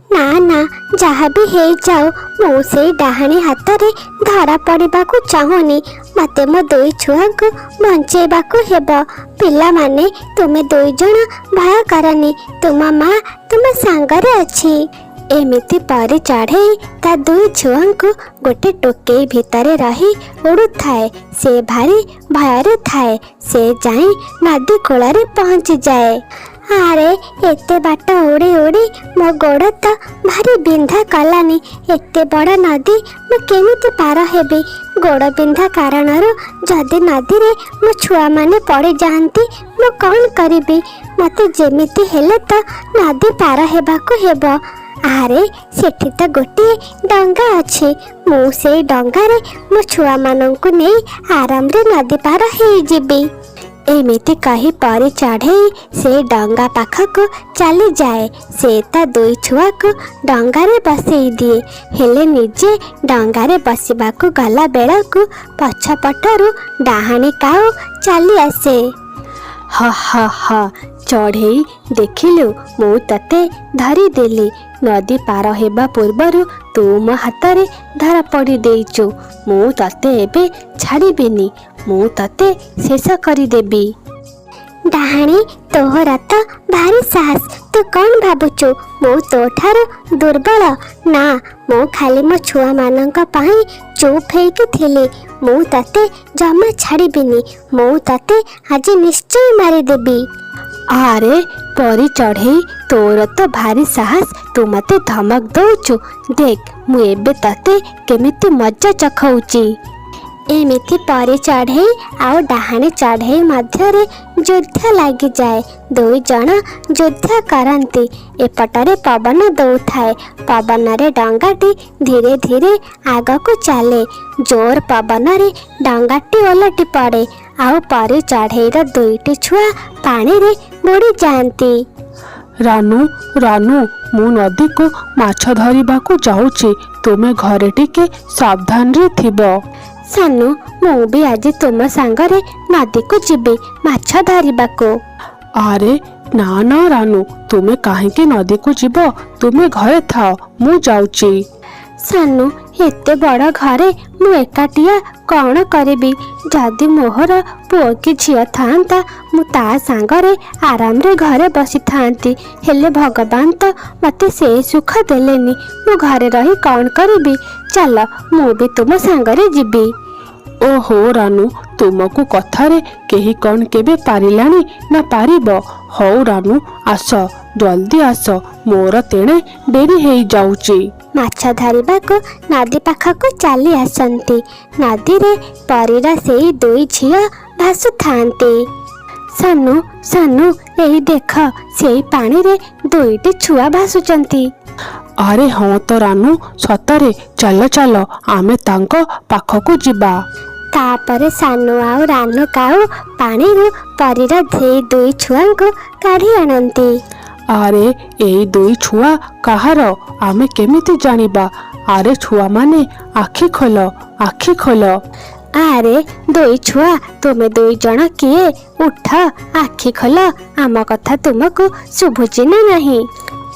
ना ना जहाँ भी हो जाओ मु से डाहाणी हाथ रे धरा पड़वा चाहूनी। मते मो दुई छुआ को बंचेबाकू हेबो। पिला माने तुमे दुई जण भय करनी, तुम माँ तुम सांगरे अछि। एमिति परी चढ़ई ता दुई छुआंकु गोटे टोकेई भितरे रही उड़ू थाए। से भारी भୟରେ थाए। से जाई नदी कूଳରେ पहुँची जाए। अरे एते बाट उड़ी उड़ी मो गोड़ तो भारी बिंधा कलानी। एते बड़ नदी मु केमिति पार हेबी? गोड़ बिंधा कारणरू जदि नदी रे मो छुआ माने पड़ी जाती मु कौन करिबी? मते जेमिति हेले तो नदी पार हेबाकू हेबो। अरे सेठी तो गोटे डंगा अच्छी। मु से डंगा रे मो छुआ मानंकु नै आराम रे नदी पार हे जिबी। एमिति कही परी चढ़ई से डंगा पाखक चली जाए। से ता दुई छुआ को डंगा रे बसई दिए। हेले निजे डंगा रे बसिबाकू गला बेलकू पछपटरू डाहाणी काऊ चली आसे। हा हा हा चढ़ई देखिलु मु तते धरी देली। नदी पार हेबा पूर्वरु तू मो हाथ धरा पड़ी देइचु। मु तते एबे छाड़ीबेनी। मु तते शेष करदेबी। डाहाणी तोहरा तो भारी साहस। तू कौन भाबुचु मु तो ठारू दुर्बल? ना मु खाली मो छुआ मानंका पाई चुप हेके थिली। मु तते जमा छाड़ीबिनी। मु तते आज निश्चय मारी देबी। अरे परी चढ़ई तोर तो भारी साहस। तू मते धमक दौचु। देख मु एबे तते केमिति मजा चखौची। एमिति परी चढ़ई आउ डाहाणी चढ़ई मध्यरे युद्ध लगी जाए। दुई जण युद्ध करती। एपटरे पवन दौथाए। पवन रे डंगाटी धीरे धीरे आगको चले। जोर पवन रे डंगाटी ओलटी पड़े। आउ परी चढ़ईर दुईटी छुआ पानी रे बुड़ी जाती। रानू रानू मु नदी को माछ धरिबाकू जाऊची। तुमे घरे टिके सावधान रे थिबो। सानू मु भी आज तुम सांगरे नदी को जीबी माछ धरिबाकू। अरे ना ना रानू तुमे काहेकि नदी को जीवो? तुमे घरे थाओ मु जाऊची। सानू एते बड़ घरे मु एकाटिया कौन करिबी? जदि मोहर पुओ कि झियो थांता मु ता सांगरे आराम रे घरे बसी थांती। हेले भगवान तो मते से सुख देलेनी। मु घरे रही कौन करिबी? चल मु भी तुम सांगरे जीबी। ओहो रानू तुमको कथारे केही कौन केबे पारिलानी ना पारिबो? हौ रानू आस जल्दी आस मोर तेणे डेरी हेई जाऊची। माछ धरिबाकू नदी पाखकू चली आसंती। नदी रे परीरा सेई दुई झियो भासु थांती। सानू सानू एही देख सेई पानी रे दुईटी छुआ भासुचंती। अरे हाँ तो रानू सतरे चल चल आमे तांको पाखकू जिबा। तापरे सानू आउ रानू काऊ पानी रू परीरा धे दुई छुआंकू काढ़ी आनंती। अरे एई दुई छुआ काहार आमे केमिति जानिबा? अरे छुआ माने आखि खोल आखि खोल। अरे दुई छुआ तुमे दुई जण किए? उठ आखि खोल। आम कथा तुमको शुभुची ना नहीं?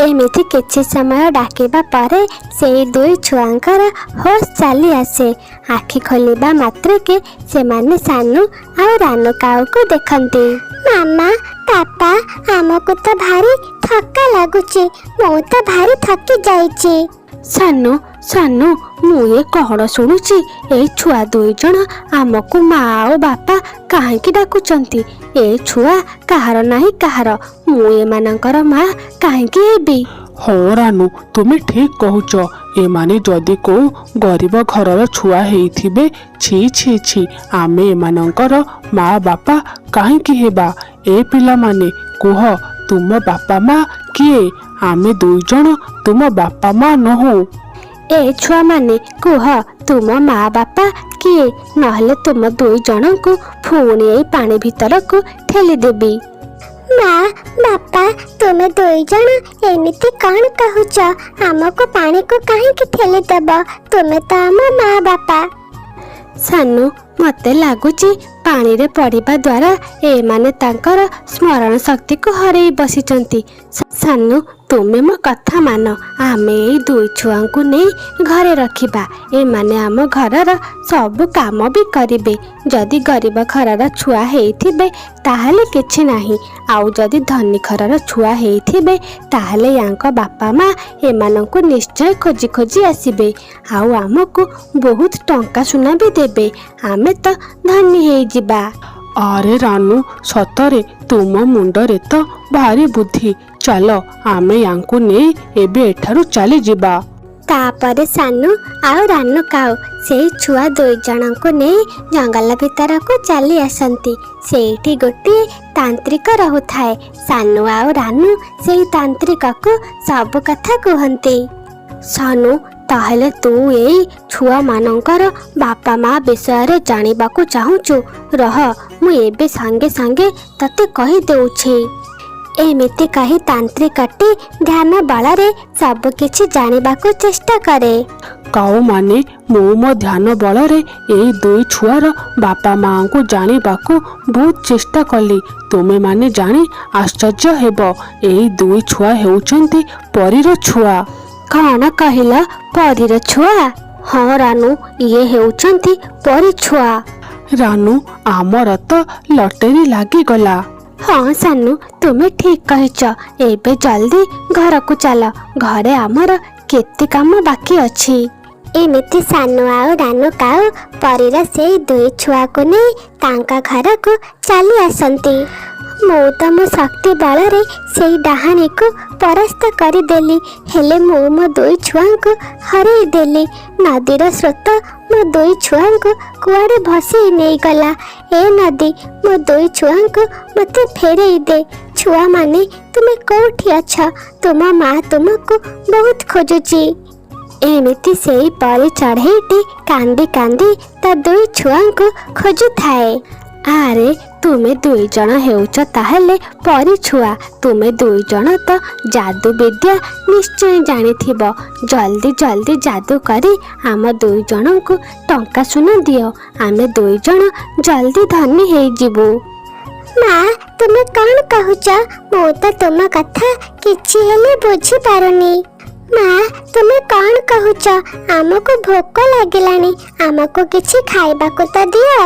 एमिति किछि समय डाकिबा परे सेई दुई छुआंकर होश चली आसे। आखि खोलिबा मात्रे के से माने सानू आउ रानू काऊ को देखंती। मामा पापा हमको तो भारी थका लागुची। मु तो भारी थकी जाईची। सानू सानू मु ये कौन शुणुची? ए छुआ दुई जण आमको माँ और बापा काहेकि डाकुचंती? ए छुआ काहार नाही काहार। मु एमानंकर माँ काहेकि हेबी? हाँ रानू तुमे ठीक कहूच। एमाने जदि को गरीब घरर छुआ हेइथिबे छी छी छी आमे एमानंकर माँ बापा काहेकि हेबा? ए पिला माने कुह तुम बापा माँ किए? आमे दुई जण तुम बापा माँ नहु। ए छुआ माने कुह तुम माँ बापा किए? नहले तुम दुई जण को पुणी ए पानी भीतर को ठेली देबी। माँ बापा तुम दुई जण एमिति कौन कहूच? हमको पानी को काहेकि ठेली देब? तुमे तो आम माँ बापा। सानू मते लागुची पानी रे पड़िबा द्वारा ए माने तांकर स्मरण शक्ति को हरई बसिचंती। सानू ତୁମେ ମୋ କଥା ମାନ। ଆମେ ଏଇ ଦୁଇ ଛୁଆଙ୍କୁ ନେଇ ଘରେ ରଖିବା। ଏମାନେ ଆମ ଘରର ସବୁ କାମ ବି କରିବେ। ଯଦି ଗରିବ ଘରର ଛୁଆ ହେଇଥିବେ ତାହେଲେ କିଛି ନାହିଁ, ଆଉ ଯଦି ଧନୀ ଘରର ଛୁଆ ହେଇଥିବେ ତାହେଲେ ୟାଙ୍କ ବାପା ମା ଏମାନଙ୍କୁ ନିଶ୍ଚୟ ଖୋଜି ଖୋଜି ଆସିବେ, ଆଉ ଆମକୁ ବହୁତ ଟଙ୍କା ସୁନା ବି ଦେବେ। ଆମେ ତ ଧନୀ ହେଇଯିବା। ଆରେ ରାନୁ, ସତରେ ତୁମ ମୁଣ୍ଡରେ ତ ଭାରି ବୁଦ୍ଧି। ଚାଲ ଆମେ ୟାଙ୍କୁ ନେଇ ଏବେ ଏଠାରୁ ଚାଲିଯିବା। ତାପରେ ସାନୁ ଆଉ ରାନୁ କାଉ ସେଇ ଛୁଆ ଦୁଇ ଜଣଙ୍କୁ ନେଇ ଜଙ୍ଗଲ ଭିତରକୁ ଚାଲି ଆସନ୍ତି। ସେଇଠି ଗୋଟିଏ ତାନ୍ତ୍ରିକ ରହୁଥାଏ। ସାନୁ ଆଉ ରାନୁ ସେଇ ତାନ୍ତ୍ରିକକୁ ସବୁ କଥା କୁହନ୍ତି। ସାନୁ, ତାହେଲେ ତୁ ଏଇ ଛୁଆମାନଙ୍କର ବାପା ମା ବିଷୟରେ ଜାଣିବାକୁ ଚାହୁଁଛୁ? ରହ, ମୁଁ ଏବେ ସାଙ୍ଗେ ସାଙ୍ଗେ ତତେ କହିଦେଉଛି। ଏମିତି କହି ତାନ୍ତ୍ରିକଟି ଧ୍ୟାନ ବଳରେ ସବୁ କିଛି ଜାଣିବାକୁ ଚେଷ୍ଟା କରେ। କାଉମାନେ, ମୁଁ ମୋ ଧ୍ୟାନ ବଳରେ ଏଇ ଦୁଇ ଛୁଆର ବାପା ମାଙ୍କୁ ଜାଣିବାକୁ ବହୁତ ଚେଷ୍ଟା କଲି। ତୁମେମାନେ ଜାଣି ଆଶ୍ଚର୍ଯ୍ୟ ହେବ, ଏଇ ଦୁଇ ଛୁଆ ହେଉଛନ୍ତି ପରୀର ଛୁଆ। କ'ଣ କହିଲ? ପରୀର ଛୁଆ? ହଁ ରାନୁ, ଇଏ ହେଉଛନ୍ତି ପରୀ ଛୁଆ। ରାନୁ, ଆମର ତ ଲଟେରୀ ଲାଗିଗଲା। ହଁ ସାନୁ, ତୁମେ ଠିକ୍ କହିଛ। ଏବେ ଜଲ୍ଦି ଘରକୁ ଚାଲ, ଘରେ ଆମର କେତେ କାମ ବାକି ଅଛି। ଏମିତି ସାନୁ ଆଉ ରାନୁ କାଉ ପରୀର ସେଇ ଦୁଇ ଛୁଆକୁ ନେଇ ତାଙ୍କ ଘରକୁ ଚାଲି ଆସନ୍ତି। ମୁଁ ତ ମୋ ଶକ୍ତି ବଳରେ ସେଇ ଡାହାଣୀକୁ ପରାସ୍ତ କରିଦେଲି, ହେଲେ ମୁଁ ମୋ ଦୁଇ ଛୁଆଙ୍କୁ ହରେଇ ଦେଲି। ନଦୀର ସ୍ରୋତ ମୋ ଦୁଇ ଛୁଆଙ୍କୁ କୁଆଡ଼େ ଭସେଇ ନେଇଗଲା। ଏ ନଦୀ, ମୋ ଦୁଇ ଛୁଆଙ୍କୁ ମୋତେ ଫେରେଇ ଦେ। ଛୁଆମାନେ, ତୁମେ କୋଉଠି ଅଛ? ତୁମ ମା ତୁମକୁ ବହୁତ ଖୋଜୁଛି। ଏମିତି ସେଇ ପରୀ ଚଢ଼େଇଟି କାନ୍ଦି କାନ୍ଦି ତା ଦୁଇ ଛୁଆଙ୍କୁ ଖୋଜୁଥାଏ। ଆରେ, ତୁମେ ଦୁଇ ଜଣ ହେଉଛ ତାହେଲେ ପରୀ ଛୁଆ। ତୁମେ ଦୁଇ ଜଣ ତ ଯାଦୁ ବିଦ୍ୟା ନିଶ୍ଚୟ ଜାଣିଥିବ। ଜଲ୍ଦି ଜଲ୍ଦି ଯାଦୁ କରି ଆମ ଦୁଇ ଜଣଙ୍କୁ ଟଙ୍କା ସୁନା ଦିଅ। ଆମେ ଦୁଇ ଜଣ ଜଲ୍ଦି ଧନୀ ହେଇଯିବୁ। ମା, ତୁମେ କ'ଣ କହୁଛ? ମୁଁ ତ ତୁମ କଥା କିଛି ହେଲେ ବୁଝିପାରୁନି। ମା, ତୁମେ କ'ଣ କହୁଛ? ଆମକୁ ଭୋକ ଲାଗିଲାଣି, ଆମକୁ କିଛି ଖାଇବାକୁ ତ ଦିଅ।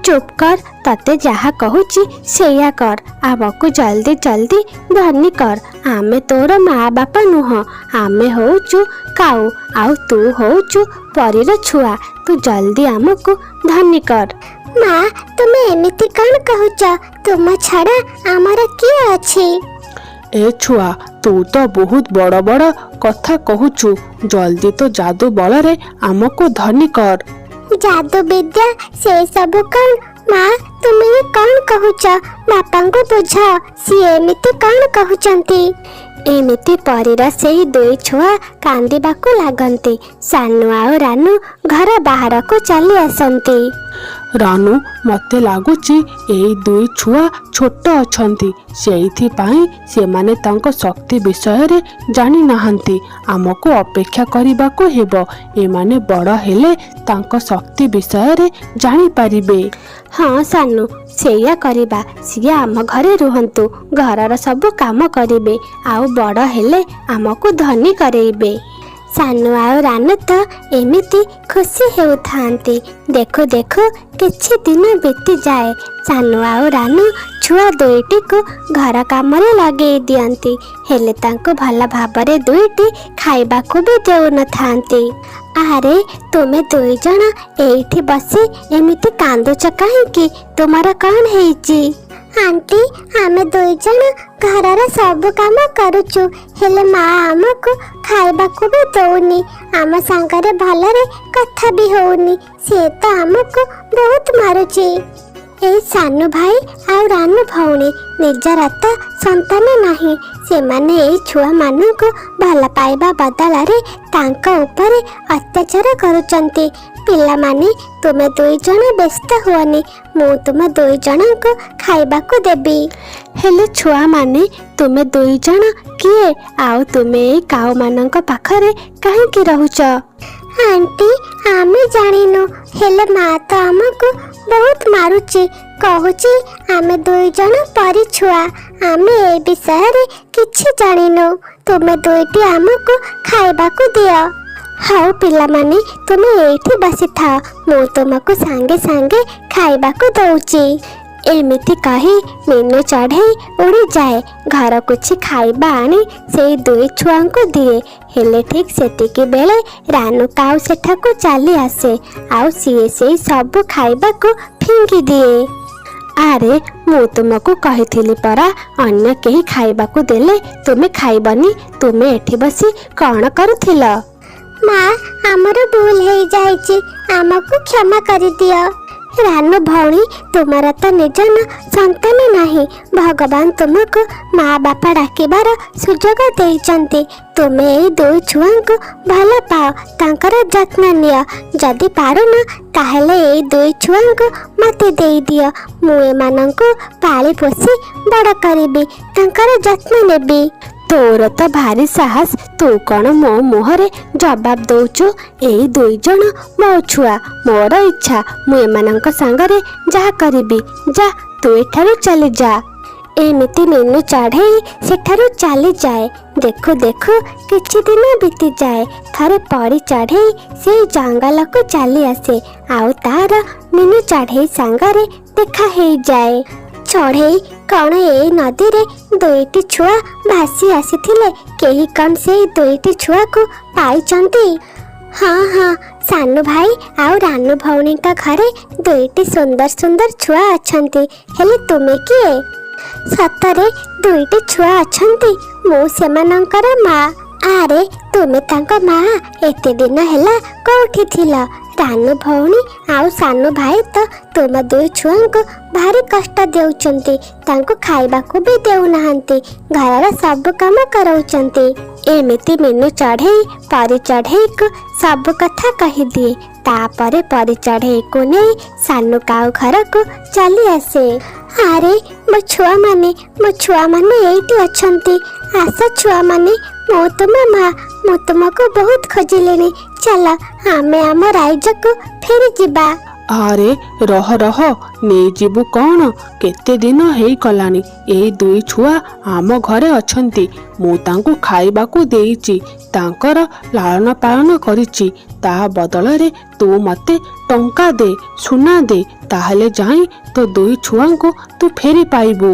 ଚୁପ୍ କର, ତତେ ଯାହା କହୁଛି ସେଇଆ କର। ଆମକୁ ଜଲ୍ଦି ଜଲ୍ଦି ଧନୀ କର। ଆମେ ତୋର ମା ବାପା ନୁହଁ, ଆମେ ହଉଛୁ କାଉ, ଆଉ ତୁ ହଉଛୁ ପରୀର ଛୁଆ। ତୁ ଜଲ୍ଦି ଆମକୁ ଧନୀ କର। ମା, ତୁମେ ଏମିତି କ'ଣ କହୁଛ? ତୁମ ଛଡ଼ା ଆମର କିଏ ଅଛି? ଏ ଛୁଆ, ତୁ ତ ବହୁତ ବଡ଼ ବଡ଼ କଥା କହୁଛୁ। ଜଲ୍ଦି ତ ଯାଦୁ ବଳରେ ଆମକୁ ଧନୀ କର। ଯାଦୁ ବିଦ୍ୟା ସେ ସବୁ କ'ଣ? ମା, ତୁମେ କ'ଣ କହୁଛ? ବାପାଙ୍କୁ ବୁଝ, ସିଏ ଏମିତି କ'ଣ କହୁଛନ୍ତି? ଏମିତି ପରୀର ସେଇ ଦୁଇ ଛୁଆ କାନ୍ଦିବାକୁ ଲାଗନ୍ତି। ସାନୁ ଆଉ ରାନୁ ଘର ବାହାରକୁ ଚାଲି ଆସନ୍ତି। ରାନୁ, ମୋତେ ଲାଗୁଛି ଏଇ ଦୁଇ ଛୁଆ ଛୋଟ ଅଛନ୍ତି, ସେଇଥିପାଇଁ ସେମାନେ ତାଙ୍କ ଶକ୍ତି ବିଷୟରେ ଜାଣିନାହାନ୍ତି। ଆମକୁ ଅପେକ୍ଷା କରିବାକୁ ହେବ। ଏମାନେ ବଡ଼ ହେଲେ ତାଙ୍କ ଶକ୍ତି ବିଷୟରେ ଜାଣିପାରିବେ। ହଁ ସାନୁ, ସେଇଆ କରିବା। ସିଏ ଆମ ଘରେ ରୁହନ୍ତୁ, ଘରର ସବୁ କାମ କରିବେ, ଆଉ ବଡ଼ ହେଲେ ଆମକୁ ଧନୀ କରେଇବେ। ସାନୁ ଆଉ ରାନୁ ତ ଏମିତି ଖୁସି ହେଉଥାନ୍ତି। ଦେଖୁ ଦେଖୁ କିଛି ଦିନ ବିତିଯାଏ। ସାନୁ ଆଉ ରାନୁ ଛୁଆ ଦୁଇଟିକୁ ଘର କାମରେ ଲଗେଇ ଦିଅନ୍ତି, ହେଲେ ତାଙ୍କୁ ଭଲ ଭାବରେ ଦୁଇଟି ଖାଇବାକୁ ବି ଦେଉନଥାନ୍ତି। ଆରେ, ତୁମେ ଦୁଇ ଜଣ ଏଇଠି ବସି ଏମିତି କାନ୍ଦୁଛ କାହିଁକି? ତୁମର କ'ଣ ହେଇଛି? ଆଣ୍ଟି, ଆମେ ଦୁଇ ଜଣ ଘରର ସବୁ କାମ କରୁଛୁ, ହେଲେ ମା ଆମକୁ ଖାଇବାକୁ ବି ଦଉନି। ଆମ ସାଙ୍ଗରେ ଭଲରେ କଥା ବି ହଉନି। ସେ ତ ଆମକୁ ବହୁତ ମାରୁଛି। ଏଇ ସାନୁ ଭାଇ ଆଉ ରାନୁ ଭଉଣୀ ନିଜର ତ ସନ୍ତାନ ନାହିଁ। ସେମାନେ ଏଇ ଛୁଆମାନଙ୍କୁ ଭଲ ପାଇବା ବଦଳରେ ତାଙ୍କ ଉପରେ ଅତ୍ୟାଚାର କରୁଛନ୍ତି। ପିଲାମାନେ, ତୁମେ ଦୁଇ ଜଣ ବ୍ୟସ୍ତ ହୁଅନି, ମୁଁ ତୁମ ଦୁଇ ଜଣଙ୍କୁ ଖାଇବାକୁ ଦେବି। ହେଲେ ଛୁଆମାନେ, ତୁମେ ଦୁଇ ଜଣ କିଏ? ଆଉ ତୁମେ ଏଇ କାଉମାନଙ୍କ ପାଖରେ କାହିଁକି ରହୁଛ? ଆଣ୍ଟି, ଆମେ ଜାଣିନୁ, ହେଲେ ମା ତ ଆମକୁ ବହୁତ ମାରୁଛି। କହୁଛି ଆମେ ଦୁଇ ଜଣ ପରୀ ଛୁଆ। ଆମେ ଏ ବିଷୟରେ କିଛି ଜାଣିନୁ। ତୁମେ ଦୁଇଟି ଆମକୁ ଖାଇବାକୁ ଦିଅ। ହଉ ପିଲାମାନେ, ତୁମେ ଏଇଠି ବସିଥାଅ, ମୁଁ ତୁମକୁ ସାଙ୍ଗେ ସାଙ୍ଗେ ଖାଇବାକୁ ଦଉଛି। ଏମିତି କହି ମିନୁ ଚଢ଼େଇ ଉଡ଼ିଯାଏ। ଘର କିଛି ଖାଇବା ଆଣି ସେଇ ଦୁଇ ଛୁଆଙ୍କୁ ଦିଏ। ହେଲେ ଠିକ୍ ସେତିକି ବେଳେ ରାନୁ କାଉ ସେଠାକୁ ଚାଲି ଆସେ, ଆଉ ସିଏ ସେଇ ସବୁ ଖାଇବାକୁ ଫିଙ୍ଗି ଦିଏ। ଆରେ ମୁଁ ତୁମକୁ କହିଥିଲି ପରା, ଅନ୍ୟ କେହି ଖାଇବାକୁ ଦେଲେ ତୁମେ ଖାଇବନି। ତୁମେ ଏଠି ବସି କ'ଣ କରୁଥିଲ? ମା, ଆମର ଭୁଲ ହେଇଯାଇଛି, ଆମକୁ କ୍ଷମା କରିଦିଅ। ରାନୁ ଭଉଣୀ, ତୁମର ତ ନିଜର ସନ୍ତାନ ନାହିଁ। ଭଗବାନ ତୁମକୁ ମା ବାପା ଡାକିବାର ସୁଯୋଗ ଦେଇଛନ୍ତି। ତୁମେ ଏଇ ଦୁଇ ଛୁଆଙ୍କୁ ଭଲ ପାଅ, ତାଙ୍କର ଯତ୍ନ ନିଅ। ଯଦି ପାରୁନ ତାହେଲେ ଏଇ ଦୁଇ ଛୁଆଙ୍କୁ ମୋତେ ଦେଇଦିଅ। ମୁଁ ଏମାନଙ୍କୁ ପାଳି ପୋଷି ବଡ଼ କରିବି, ତାଙ୍କର ଯତ୍ନ ନେବି। ତୋର ତ ଭାରି ସାହସ, ତୁ କ'ଣ ମୋ ମୁହଁରେ ଜବାବ ଦଉଛୁ? ଏଇ ଦୁଇ ଜଣ ମୋ ଛୁଆ, ମୋର ଇଚ୍ଛା ମୁଁ ଏମାନଙ୍କ ସାଙ୍ଗରେ ଯାହା କରିବି। ଯା, ତୁ ଏଠାରୁ ଚାଲିଯା। ଏମିତି ମିନୁ ଚଢ଼େଇ ସେଠାରୁ ଚାଲିଯାଏ। ଦେଖୁ ଦେଖୁ କିଛି ଦିନ ବିତିଯାଏ। ଥରେ ପରି ଚଢ଼େଇ ସେଇ ଜଙ୍ଗଲକୁ ଚାଲି ଆସେ, ଆଉ ତାର ମିନୁ ଚଢ଼େଇ ସାଙ୍ଗରେ ଦେଖା ହେଇଯାଏ। ଚଢ଼େଇ, କ'ଣ ଏଇ ନଦୀରେ ଦୁଇଟି ଛୁଆ ଭାସି ଆସିଥିଲେ? କେହି କ'ଣ ସେଇ ଦୁଇଟି ଛୁଆକୁ ପାଇଛନ୍ତି? ହଁ ହଁ, ସାନୁ ଭାଇ ଆଉ ରାନୁ ଭଉଣୀଙ୍କ ଘରେ ଦୁଇଟି ସୁନ୍ଦର ସୁନ୍ଦର ଛୁଆ ଅଛନ୍ତି। ହେଲେ ତୁମେ କିଏ? ସତରେ ଦୁଇଟି ଛୁଆ ଅଛନ୍ତି, ମୁଁ ସେମାନଙ୍କର ମା। ଆରେ ତୁମେ ତାଙ୍କ ମା? ଏତେ ଦିନ ହେଲା କୋଉଠି ଥିଲ? ରାନୁ ଭଉଣୀ ଆଉ ସାନୁ ଭାଇ ତ ତୁମ ଦୁଇ ଛୁଆଙ୍କୁ ଭାରି କଷ୍ଟ ଦେଉଛନ୍ତି। ତାଙ୍କୁ ଖାଇବାକୁ ବି ଦେଉନାହାନ୍ତି, ଘରର ସବୁ କାମ କରାଉଛନ୍ତି। ଏମିତି ମିନୁ ଚଢ଼େଇ ପରି ଚଢ଼େଇକୁ ସବୁ କଥା କହିଦିଏ। ତାପରେ ପରି ଚଢ଼େଇକୁ ନେଇ ସାନୁ କାଉ ଘରକୁ ଚାଲି ଆସେ। ଆରେ ମୋ ଛୁଆମାନେ ଏଇଠି ଅଛନ୍ତି। ଆସ ଛୁଆମାନେ, ମୁଁ ତୁମ ମା, ମୁଁ ତୁମକୁ ବହୁତ ଖୋଜିଲିଣି। ଚାଲ ଆମେ ଆମ ରାଇଜକୁ ଫେରିଯିବା। ଆରେ ରହ ରହ, ନେଇଯିବୁ କ'ଣ? କେତେ ଦିନ ହେଇଗଲାଣି ଏଇ ଦୁଇ ଛୁଆ ଆମ ଘରେ ଅଛନ୍ତି। ମୁଁ ତାଙ୍କୁ ଖାଇବାକୁ ଦେଇଛି, ତାଙ୍କର ଲାଳନ ପାଳନ କରିଛି। ତା ବଦଳରେ ତୁ ମୋତେ ଟଙ୍କା ଦେ, ସୁନା ଦେ, ତାହେଲେ ଯାଇ ତୋ ଦୁଇ ଛୁଆଙ୍କୁ ତୁ ଫେରି ପାଇବୁ।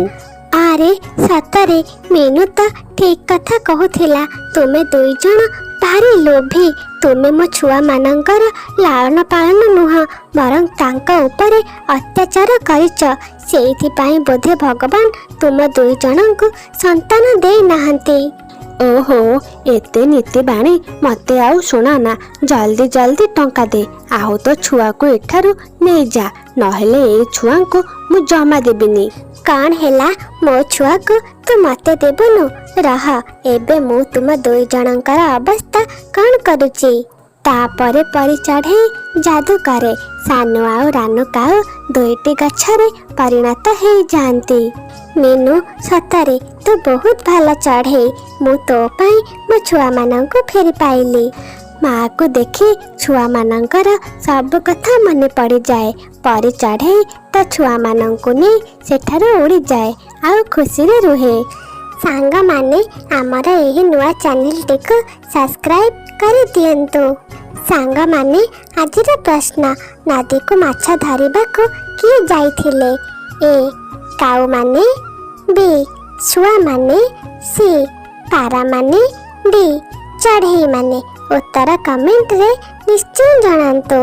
ଆରେ ସତରେ ମିନୁ ତ ଠିକ କଥା କହୁଥିଲା। ତୁମେ ଦୁଇ ଜଣ ଭାରି ଲୋଭୀ। ତୁମେ ମୋ ଛୁଆମାନଙ୍କର ଲାଳନ ପାଳନ ନୁହଁ, ବରଂ ତାଙ୍କ ଉପରେ ଅତ୍ୟାଚାର କରିଛ। ସେଇଥିପାଇଁ ବୋଧେ ଭଗବାନ ତୁମ ଦୁଇ ଜଣଙ୍କୁ ସନ୍ତାନ ଦେଇନାହାନ୍ତି। ଓହୋ, ଏତେ ନୀତି ବାଣୀ ମୋତେ ଆଉ ଶୁଣାନା। ଜଲ୍ଦି ଜଲ୍ଦି ଟଙ୍କା ଦେ, ଆଉ ତୋ ଛୁଆକୁ ଏଠାରୁ ନେଇଯା, ନହେଲେ ଏଇ ଛୁଆଙ୍କୁ ମୁଁ ଜମା ଦେବିନି। କ'ଣ ହେଲା? ମୋ ଛୁଆକୁ ତୁ ମୋତେ ଦେବୁନୁ? ରହ, ଏବେ ମୁଁ ତୁମ ଦୁଇ ଜଣଙ୍କର ଅବସ୍ଥା କ'ଣ କରୁଛି। ତାପରେ ପରି ଚଢ଼େଇ ଯାଦୁ କରେ। ସାନୁ ଆଉ ରାନୁ କାଉ ଦୁଇଟି ଗଛରେ ପରିଣତ ହେଇଯାଆନ୍ତି। ମିନୁ, ସତରେ ତୁ ବହୁତ ଭଲ ଚଢ଼େଇ। ମୁଁ ତୋ ପାଇଁ ମୋ ଛୁଆମାନଙ୍କୁ ଫେରି ପାଇଲି। ମାଆକୁ ଦେଖି ଛୁଆମାନଙ୍କର ସବୁ କଥା ମନେ ପଡ଼ିଯାଏ। ପରି ଚଢ଼େଇ ତା ଛୁଆମାନଙ୍କୁ ନେଇ ସେଠାରୁ ଉଡ଼ିଯାଏ, ଆଉ ଖୁସିରେ ରୁହେ। ସାଙ୍ଗମାନେ, ଆମର ଏହି ନୂଆ ଚ୍ୟାନେଲଟିକୁ ସବସ୍କ୍ରାଇବ୍ କରିଦିଅନ୍ତୁ। ସାଙ୍ଗମାନେ, ଆଜିର ପ୍ରଶ୍ନ, ନଦୀକୁ ମାଛ ଧରିବାକୁ କିଏ ଯାଇଥିଲେ? ଏ କାଉମାନେ, ବି ଶୁଆମାନେ, ସି ପାରାମାନେ, ଡି ଚଢ଼େଇମାନେ? ଉତ୍ତର କମେଣ୍ଟରେ ନିଶ୍ଚୟ ଜଣାନ୍ତୁ।